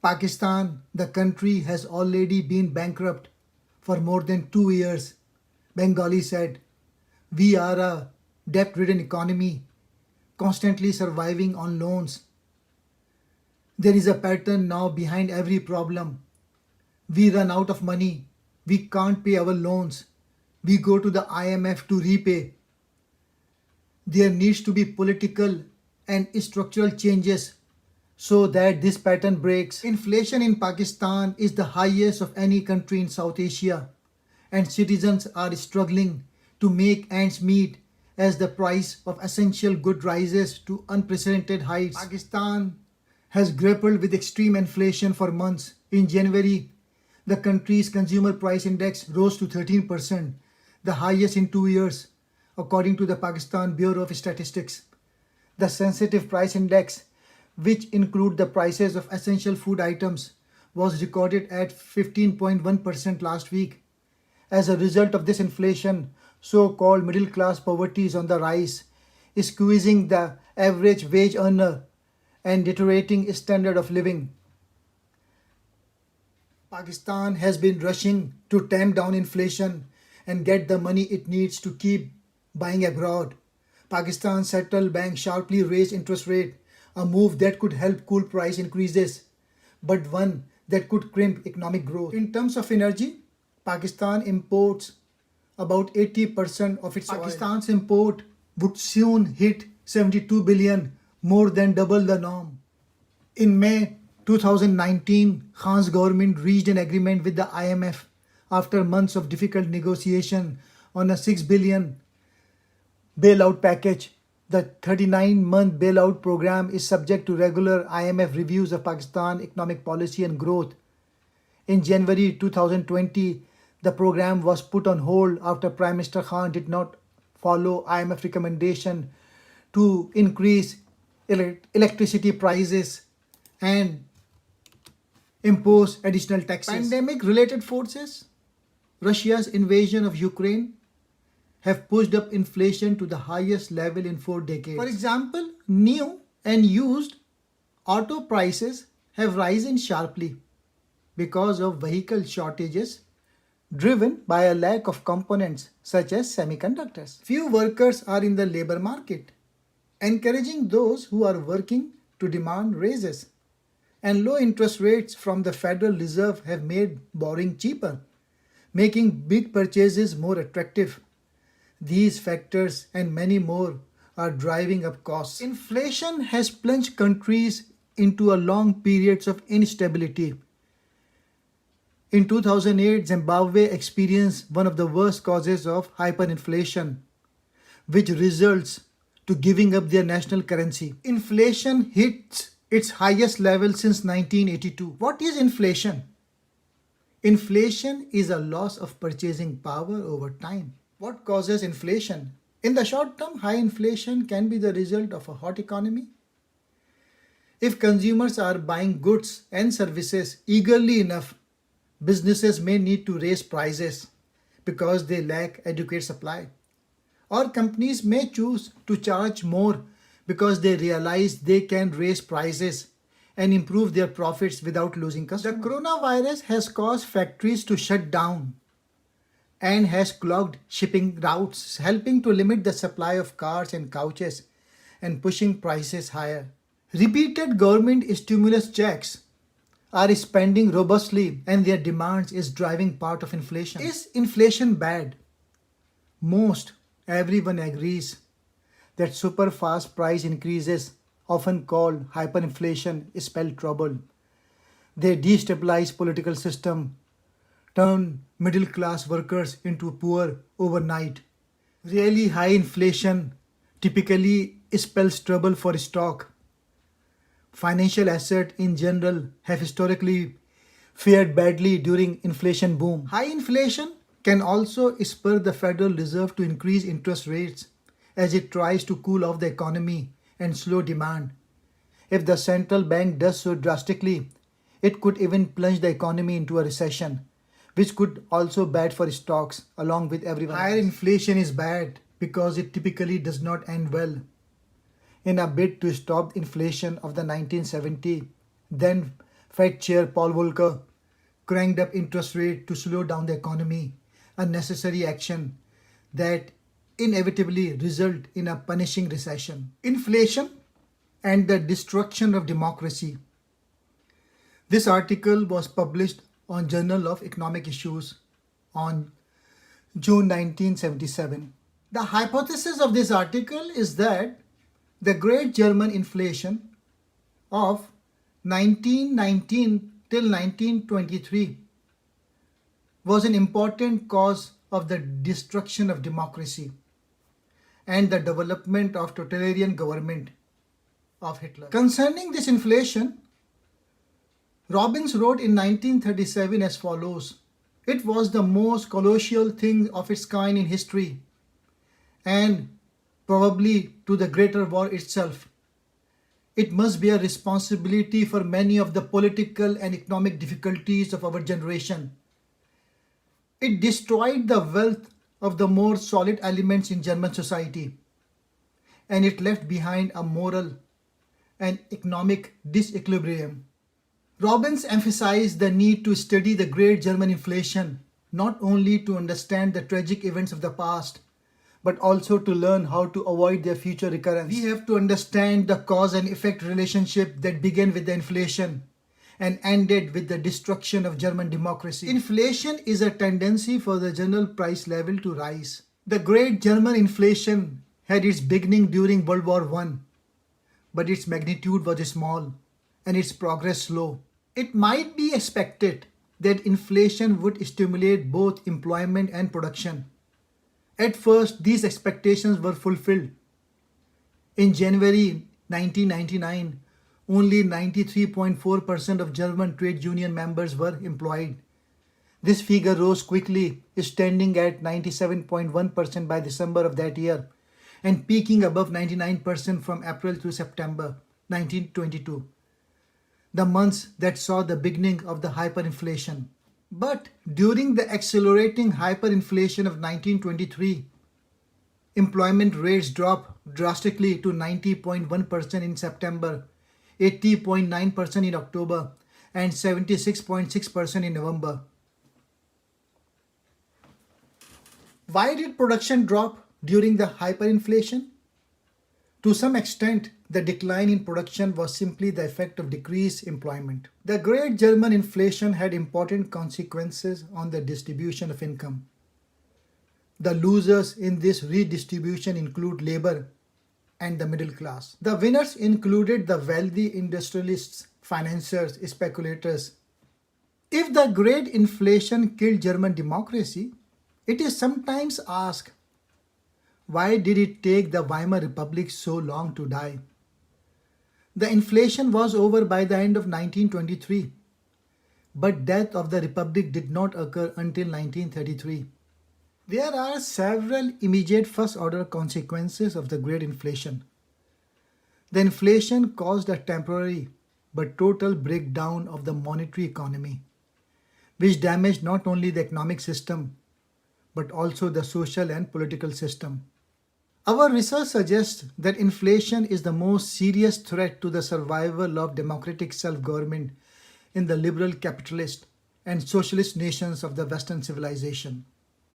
Pakistan, the country, has already been bankrupt for more than 2 years. Bengali said, "We are a debt ridden economy, constantly surviving on loans. There is a pattern now behind every problem. We run out of money. We can't pay our loans. We go to the IMF to repay. There needs to be political and structural changes so that this pattern breaks. Inflation in Pakistan is the highest of any country in South Asia, and citizens are struggling to make ends meet as the price of essential goods rises to unprecedented heights. Pakistan has grappled with extreme inflation for months. In January, the country's consumer price index rose to 13%, the highest in 2 years, according to the Pakistan Bureau of Statistics. The sensitive price index, which include the prices of essential food items, was recorded at 15.1% last week. As a result of this inflation, so-called middle-class poverty is on the rise, squeezing the average wage earner and deteriorating standard of living. Pakistan has been rushing to tamp down inflation and get the money it needs to keep buying abroad. Pakistan's central bank sharply raised interest rate, a move that could help cool price increases, but one that could crimp economic growth. In terms of energy, Pakistan imports about 80% of its oil. Pakistan's import would soon hit 72 billion, more than double the norm. In May 2019, Khan's government reached an agreement with the IMF after months of difficult negotiation on a 6 billion bailout package. The 39-month bailout program is subject to regular IMF reviews of Pakistan economic policy and growth. In January 2020, the program was put on hold after Prime Minister Khan did not follow IMF recommendation to increase electricity prices and impose additional taxes. Pandemic-related forces, Russia's invasion of Ukraine, have pushed up inflation to the highest level in 4 decades. For example, new and used auto prices have risen sharply because of vehicle shortages driven by a lack of components such as semiconductors. Few workers are in the labor market, encouraging those who are working to demand raises. And low interest rates from the Federal Reserve have made borrowing cheaper, making big purchases more attractive. These factors and many more are driving up costs. Inflation has plunged countries into a long periods of instability. In 2008, Zimbabwe experienced one of the worst causes of hyperinflation, which results to giving up their national currency. Inflation hits its highest level since 1982. What is inflation? Inflation is a loss of purchasing power over time. What causes inflation? In the short term, high inflation can be the result of a hot economy. If consumers are buying goods and services eagerly enough, businesses may need to raise prices because they lack adequate supply. Or companies may choose to charge more because they realize they can raise prices and improve their profits without losing customers. The coronavirus has caused factories to shut down and has clogged shipping routes, helping to limit the supply of cars and couches and pushing prices higher. Repeated government stimulus checks are spending robustly and their demands is driving part of inflation. Is inflation bad? Most everyone agrees that super fast price increases, often called hyperinflation, spell trouble. They destabilize political system, turn middle class workers into poor overnight. Really high inflation typically spells trouble for stock. Financial assets in general have historically fared badly during inflation boom. High inflation can also spur the Federal Reserve to increase interest rates as it tries to cool off the economy and slow demand. If the central bank does so drastically, it could even plunge the economy into a recession, which could also bad for stocks along with everyone. Higher inflation is bad because it typically does not end well. In a bid to stop inflation of the 1970, then Fed Chair Paul Volcker cranked up interest rate to slow down the economy, a necessary action that inevitably result in a punishing recession. Inflation and the destruction of democracy. This article was published on Journal of Economic Issues on June 1977. The hypothesis of this article is that the Great German Inflation of 1919 till 1923 was an important cause of the destruction of democracy and the development of totalitarian government of Hitler. Concerning this inflation, Robbins wrote in 1937 as follows: "It was the most colossal thing of its kind in history, and probably to the greater war itself. It must be a responsibility for many of the political and economic difficulties of our generation. It destroyed the wealth of the more solid elements in German society, and it left behind a moral and economic disequilibrium." Robbins emphasized the need to study the Great German Inflation, not only to understand the tragic events of the past, but also to learn how to avoid their future recurrence. We have to understand the cause and effect relationship that began with the inflation and ended with the destruction of German democracy. Inflation is a tendency for the general price level to rise. The Great German Inflation had its beginning during World War I, but its magnitude was small and its progress slow. It might be expected that inflation would stimulate both employment and production. At first, these expectations were fulfilled. In January 1999, only 93.4% of German trade union members were employed. This figure rose quickly, standing at 97.1% by December of that year and peaking above 99% from April to September 1922, the months that saw the beginning of the hyperinflation. But during the accelerating hyperinflation of 1923, employment rates dropped drastically to 90.1% in September, 80.9% in October, and 76.6% in November. Why did production drop during the hyperinflation? To some extent, the decline in production was simply the effect of decreased employment. The Great German Inflation had important consequences on the distribution of income. The losers in this redistribution include labor and the middle class. The winners included the wealthy industrialists, financiers, speculators. If the Great Inflation killed German democracy, it is sometimes asked, why did it take the Weimar Republic so long to die? The inflation was over by the end of 1923, but death of the Republic did not occur until 1933. There are several immediate first-order consequences of the Great Inflation. The inflation caused a temporary but total breakdown of the monetary economy, which damaged not only the economic system, but also the social and political system. Our research suggests that inflation is the most serious threat to the survival of democratic self-government in the liberal capitalist and socialist nations of the Western civilization.